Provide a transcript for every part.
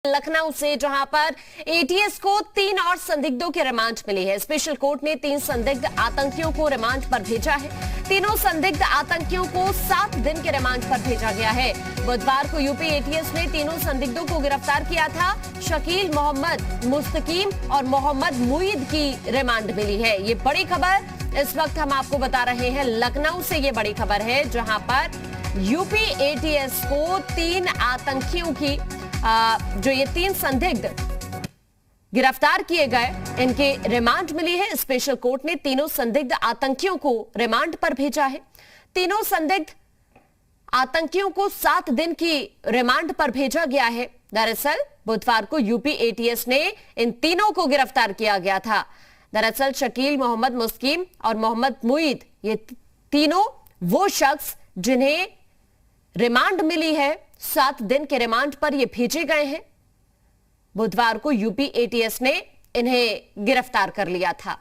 लखनऊ से, जहां पर एटीएस को 3 और संदिग्धों की रिमांड मिली है। स्पेशल कोर्ट ने 3 संदिग्ध आतंकियों को रिमांड पर भेजा है। तीनों संदिग्ध आतंकियों को 7 दिन के रिमांड पर भेजा गया है। बुधवार को यूपी एटीएस ने तीनों संदिग्धों को गिरफ्तार किया था। शकील, मोहम्मद मुस्तकीम और मोहम्मद मुईद की रिमांड मिली है। ये बड़ी खबर इस वक्त हम आपको बता रहे हैं। लखनऊ से ये बड़ी खबर है, जहां पर यूपी एटीएस को 3 आतंकियों की जो ये 3 संदिग्ध गिरफ्तार किए गए, इनकी रिमांड मिली है। स्पेशल कोर्ट ने तीनों संदिग्ध आतंकियों को रिमांड पर भेजा है। तीनों संदिग्ध आतंकियों को 7 दिन की रिमांड पर भेजा गया है। दरअसल बुधवार को यूपी एटीएस ने इन तीनों को गिरफ्तार किया गया था। दरअसल शकील, मोहम्मद मुस्तकीम और मोहम्मद मुईद, ये तीनों वो शख्स जिन्हें रिमांड मिली है, 7 दिन के रिमांड पर ये भेजे गए हैं। बुधवार को यूपी एटीएस ने इन्हें गिरफ्तार कर लिया था।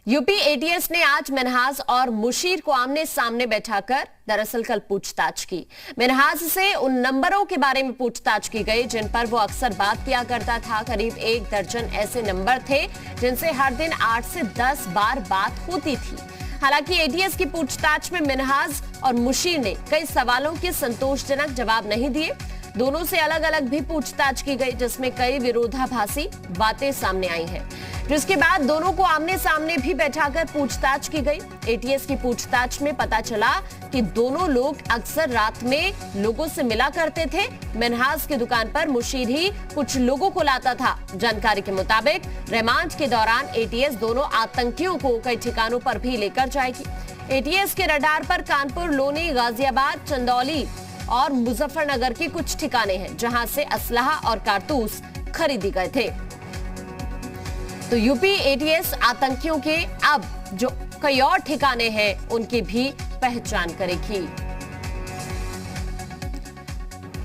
यूपी एटीएस ने आज मिन्हाज और मुशीर को आमने सामने बैठाकर दरअसल कल पूछताछ की। मिन्हाज से उन नंबरों के बारे में पूछताछ की गई जिन पर वो अक्सर बात किया करता था। करीब 1 दर्जन ऐसे नंबर थे जिनसे हर दिन 8 से 10 बार बात होती थी। हालांकि एटीएस की पूछताछ में मिन्हाज और मुशीर ने कई सवालों के संतोषजनक जवाब नहीं दिए। दोनों से अलग अलग भी पूछताछ की गई, जिसमें कई विरोधाभासी बातें सामने आई हैं, जिसके बाद दोनों को आमने सामने भी बैठाकर पूछताछ की गई। एटीएस की पूछताछ में पता चला कि दोनों लोग अक्सर रात में लोगों से मिला करते थे। मिन्हाज की दुकान पर मुशीर ही कुछ लोगों को लाता था। जानकारी के मुताबिक रिमांड के दौरान एटीएस दोनों आतंकियों को कई ठिकानों पर भी लेकर जाएगी। एटीएस के रडार पर कानपुर, लोनी, गाजियाबाद, चंदौली और मुजफ्फरनगर के कुछ ठिकाने हैं जहां से असलहा और कारतूस खरीदी गए थे। तो यूपी एटीएस आतंकियों के अब जो कई और ठिकाने हैं उनकी भी पहचान करेगी।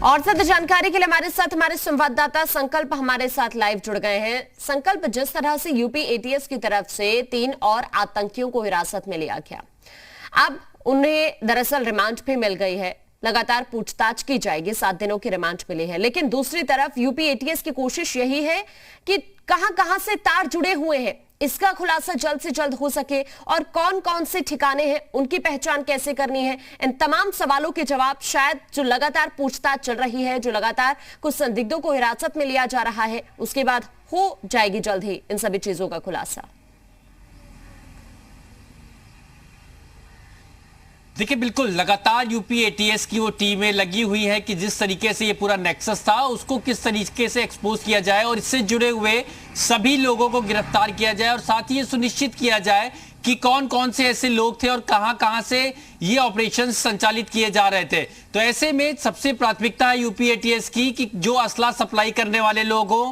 और ज्यादा जानकारी के लिए हमारे साथ हमारे संवाददाता संकल्प हमारे साथ लाइव जुड़ गए हैं। संकल्प, जिस तरह से यूपी एटीएस की तरफ से 3 और आतंकियों को हिरासत में लिया गया, अब उन्हें दरअसल रिमांड भी मिल गई है, लगातार पूछताछ की जाएगी, 7 दिनों की रिमांड मिली है। लेकिन दूसरी तरफ यूपी एटीएस की कोशिश यही है कि कहां-कहां से तार जुड़े हुए हैं, इसका खुलासा जल्द से जल्द हो सके और कौन-कौन से ठिकाने हैं, उनकी पहचान कैसे करनी है। इन तमाम सवालों के जवाब शायद जो लगातार पूछताछ चल रही है, जो लगातार कुछ संदिग्धों को हिरासत में लिया जा रहा है, उसके बाद हो जाएगी जल्द ही इन सभी चीजों का खुलासा। देखिए, बिल्कुल लगातार यूपी एटीएस की वो टीमें लगी हुई है कि जिस तरीके से ये पूरा नेक्सस था उसको किस तरीके से एक्सपोज किया जाए और इससे जुड़े हुए सभी लोगों को गिरफ्तार किया जाए और साथ ही ये सुनिश्चित किया जाए कि कौन कौन से ऐसे लोग थे और कहां कहां से ये ऑपरेशन संचालित किए जा रहे थे। तो ऐसे में सबसे प्राथमिकता है यूपी एटीएस की कि जो असला सप्लाई करने वाले लोग हों,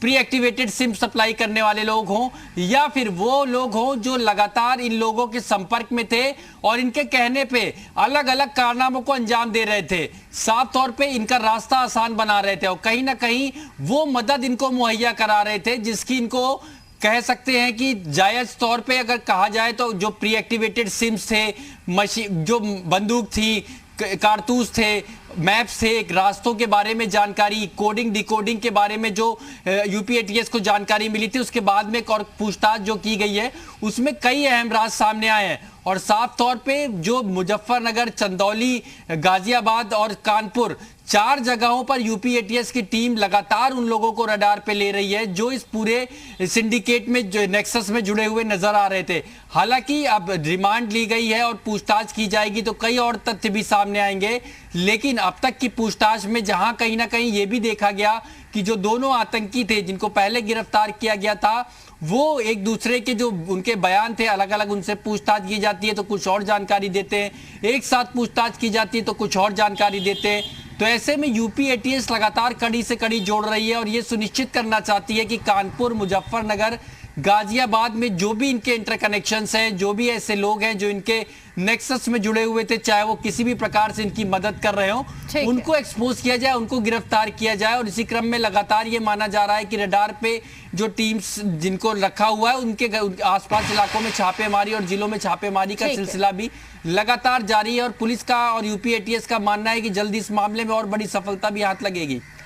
प्री एक्टिवेटेड सिम सप्लाई करने वाले लोग हों, या फिर वो लोग हों जो लगातार इन लोगों के संपर्क में थे और इनके कहने पे अलग अलग कारनामों को अंजाम दे रहे थे, साफ तौर पे इनका रास्ता आसान बना रहे थे और कहीं ना कहीं वो मदद इनको मुहैया करा रहे थे जिसकी इनको कह सकते हैं कि जायज तौर पे अगर कहा जाए तो जो प्री एक्टिवेटेड सिम्स थे, मशीन, जो बंदूक थी, कारतूस थे, मैप्स थे, रास्तों के बारे में जानकारी, कोडिंग डिकोडिंग के बारे में जो यूपी एटीएस को जानकारी मिली थी, उसके बाद में और पूछताछ जो की गई है उसमें कई अहम राज सामने आए हैं और साफ तौर पे जो मुजफ्फरनगर, चंदौली, गाजियाबाद और कानपुर, 4 जगहों पर यूपी एटीएस की टीम लगातार उन लोगों को रडार पे ले रही है जो इस पूरे सिंडिकेट में, जो नेक्सस में जुड़े हुए नजर आ रहे थे। हालांकि अब रिमांड ली गई है और पूछताछ की जाएगी तो कई और तथ्य भी सामने आएंगे, लेकिन अब तक की पूछताछ में जहां कहीं ना कहीं ये भी देखा गया कि जो दोनों आतंकी थे जिनको पहले गिरफ्तार किया गया था, वो एक दूसरे के जो उनके बयान थे अलग अलग, उनसे पूछताछ की जाती है तो कुछ और जानकारी देते हैं, एक साथ पूछताछ की जाती है तो कुछ और जानकारी देते हैं। तो ऐसे में यूपी एटीएस लगातार कड़ी से कड़ी जोड़ रही है और ये सुनिश्चित करना चाहती है कि कानपुर, मुजफ्फरनगर गाजियाबाद में जो भी इनके इंटरकनेक्शंस हैं, जो भी ऐसे लोग हैं जो इनके नेक्सस में जुड़े हुए थे, चाहे वो किसी भी प्रकार से इनकी मदद कर रहे हो, उनको एक्सपोज किया जाए, उनको गिरफ्तार किया जाए। और इसी क्रम में लगातार ये माना जा रहा है कि रडार पे जो टीम्स जिनको रखा हुआ है उनके आसपास इलाकों में छापेमारी और जिलों में छापेमारी का सिलसिला भी लगातार जारी है। और पुलिस का और यूपी एटीएस का मानना है कि जल्दी इस मामले में और बड़ी सफलता भी हाथ लगेगी।